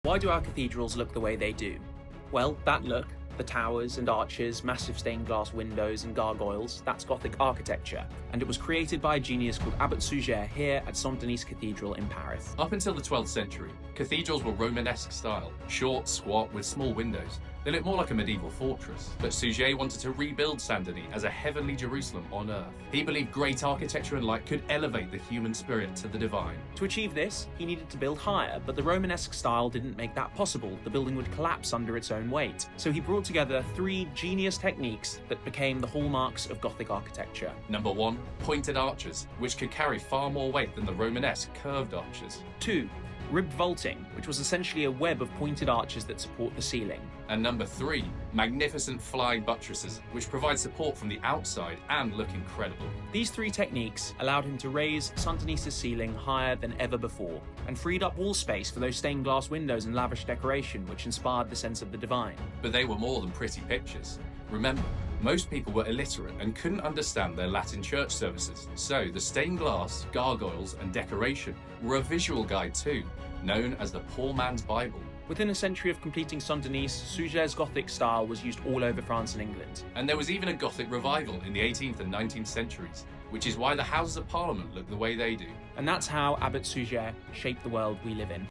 Why do our cathedrals look the way they do? Well, that look, the towers and arches, massive stained glass windows and gargoyles, that's Gothic architecture, and it was created by a genius called Abbot Suger here at Saint-Denis Cathedral in Paris. Up until the 12th century, cathedrals were Romanesque style, short, squat, with small windows. They looked more like a medieval fortress. But Suger wanted to rebuild Saint-Denis as a heavenly Jerusalem on earth. He believed great architecture and light could elevate the human spirit to the divine. To achieve this, he needed to build higher, but the Romanesque style didn't make that possible. The building would collapse under its own weight. So he brought together three genius techniques that became the hallmarks of Gothic architecture. Number 1, pointed arches, which could carry far more weight than the Romanesque curved arches. 2, ribbed vaulting, which was essentially a web of pointed arches that support the ceiling. And number 3, magnificent flying buttresses, which provide support from the outside and look incredible. These three techniques allowed him to raise Saint-Denis' ceiling higher than ever before, and freed up wall space for those stained glass windows and lavish decoration which inspired the sense of the divine. But they were more than pretty pictures. Remember, most people were illiterate and couldn't understand their Latin church services, so the stained glass, gargoyles and decoration were a visual guide too, known as the Poor Man's Bible. Within a century of completing Saint-Denis, Suger's Gothic style was used all over France and England. And there was even a Gothic revival in the 18th and 19th centuries, which is why the Houses of Parliament look the way they do. And that's how Abbot Suger shaped the world we live in.